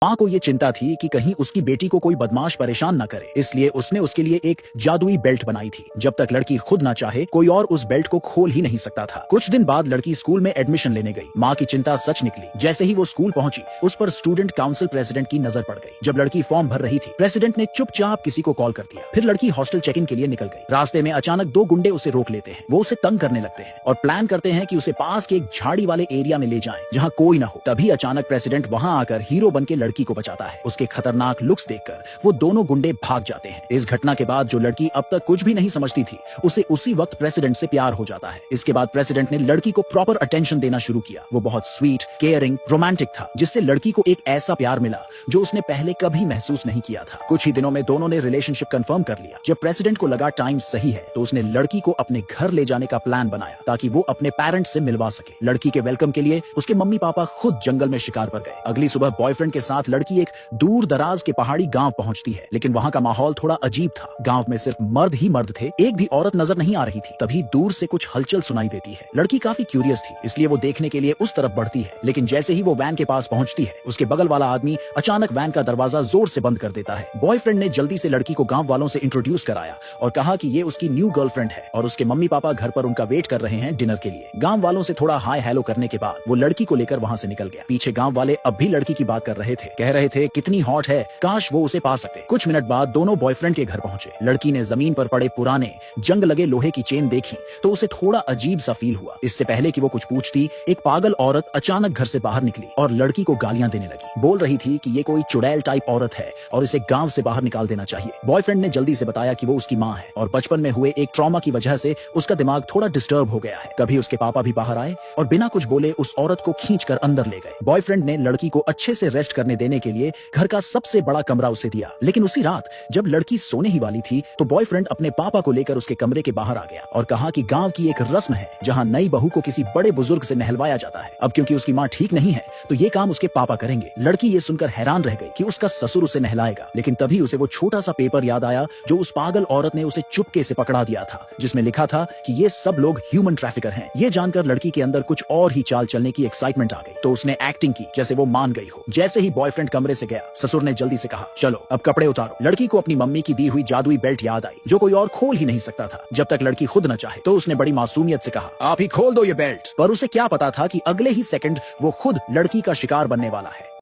माँ को ये चिंता थी कि कहीं उसकी बेटी को कोई बदमाश परेशान न करे, इसलिए उसने उसके लिए एक जादुई बेल्ट बनाई थी। जब तक लड़की खुद ना चाहे कोई और उस बेल्ट को खोल ही नहीं सकता था। कुछ दिन बाद लड़की स्कूल में एडमिशन लेने गई। माँ की चिंता सच निकली। जैसे ही वो स्कूल पहुंची, उस पर स्टूडेंट काउंसिल प्रेसिडेंट की नजर पड़ गई। जब लड़की फॉर्म भर रही थी, प्रेसिडेंट ने चुपचाप किसी को कॉल कर दिया। फिर लड़की हॉस्टल चेक इन के लिए निकल गई। रास्ते में अचानक दो गुंडे उसे रोक लेते हैं। वो उसे तंग करने लगते हैं और प्लान करते हैं कि उसे पास के एक झाड़ी वाले एरिया में ले जाएं, जहां कोई न हो। तभी अचानक प्रेसिडेंट वहां आकर हीरो बन के लड़की को बचाता है। उसके खतरनाक लुक्स देखकर वो दोनों गुंडे भाग जाते हैं। इस घटना के बाद जो लड़की अब तक कुछ भी नहीं समझती थी, उसे उसी वक्त प्रेसिडेंट से प्यार हो जाता है। इसके बाद प्रेसिडेंट ने लड़की को प्रॉपर अटेंशन देना शुरू किया। वो बहुत स्वीट, केयरिंग, रोमांटिक था, जिससे लड़की को एक ऐसा प्यार मिला जो उसने पहले कभी महसूस नहीं किया था। कुछ ही दिनों में दोनों ने रिलेशनशिप कंफर्म कर लिया। जब प्रेसिडेंट को लगा टाइम सही है, तो उसने लड़की को अपने घर ले जाने का प्लान बनाया ताकि वो अपने पेरेंट्स से मिलवा सके। लड़की के वेलकम के लिए उसके मम्मी पापा खुद जंगल में शिकार पर गए। अगली सुबह बॉयफ्रेंड के साथ लड़की एक दूर दराज के पहाड़ी गांव पहुंचती है, लेकिन वहां का माहौल थोड़ा अजीब था। गांव में सिर्फ मर्द ही मर्द थे, एक भी औरत नजर नहीं आ रही थी। तभी दूर से कुछ हलचल सुनाई देती है। लड़की काफी क्यूरियस थी, इसलिए वो देखने के लिए उस तरफ बढ़ती है। लेकिन जैसे ही वो वैन के पास पहुंचती है, उसके बगल वाला आदमी अचानक वैन का दरवाजा जोर से बंद कर देता है। बॉयफ्रेंड ने जल्दी से लड़की को गांव वालों से इंट्रोड्यूस कराया और कहा कि ये उसकी न्यू गर्लफ्रेंड है और उसके मम्मी पापा घर पर उनका वेट कर रहे हैं डिनर के लिए। गांव वालों से थोड़ा हाय हेलो करने के बाद वो लड़की को लेकर वहां से निकल गया। पीछे गांव वाले अब भी लड़की की बात कर रहे थे, कह रहे थे कितनी हॉट है, काश वो उसे पा सकते। कुछ मिनट बाद दोनों बॉयफ्रेंड के घर पहुंचे। लड़की ने जमीन पर पड़े पुराने जंग लगे लोहे की चेन देखी तो उसे थोड़ा अजीब सा फील हुआ। इससे पहले कि वो कुछ पूछती, एक पागल औरत अचानक घर से बाहर निकली और लड़की को गालियां देने लगी। बोल रही थी कि ये कोई चुड़ैल टाइप औरत है और इसे गांव से बाहर निकाल देना चाहिए। बॉयफ्रेंड ने जल्दी से बताया कि वो उसकी माँ है और बचपन में हुए एक ट्रॉमा की वजह से उसका दिमाग थोड़ा डिस्टर्ब हो गया है। तभी उसके पापा भी बाहर आए और बिना कुछ बोले उस औरत को खींचकर अंदर ले गए। बॉयफ्रेंड ने लड़की को अच्छे से रेस्ट करने देने के लिए घर का सबसे बड़ा कमरा उसे दिया। लेकिन उसी रात जब लड़की सोने ही वाली थी, तो बॉयफ्रेंड अपने पापा को लेकर उसके कमरे के बाहर आ गया और कहा कि गांव की एक रस्म है जहां नई बहू को किसी बड़े बुजुर्ग से नहलवाया जाता है। अब क्योंकि उसकी माँ ठीक नहीं है, तो ये काम उसके पापा करेंगे। लड़की ये सुनकर हैरान रह गई कि उसका ससुर उसे नहलाएगा। लेकिन तभी उसे वो छोटा सा पेपर याद आया जो उस पागल औरत ने उसे चुपके से पकड़ा दिया था, जिसमें लिखा था कि ये सब लोग ह्यूमन ट्रैफिकर हैं। ये जानकर लड़की के अंदर कुछ और ही चाल चलने की एक्साइटमेंट आ गई, तो उसने एक्टिंग की जैसे वो मान गई हो। जैसे ही बॉयफ्रेंड कमरे से गया, ससुर ने जल्दी से कहा, चलो अब कपड़े उतारो। लड़की को अपनी मम्मी की दी हुई जादुई बेल्ट याद आई, जो कोई और खोल ही नहीं सकता था। जब तक लड़की खुद न चाहे, तो उसने बड़ी मासूमियत से कहा, आप ही खोल दो ये बेल्ट। पर उसे क्या पता था कि अगले ही सेकंड वो खुद लड़की का शिकार बनने वाला है।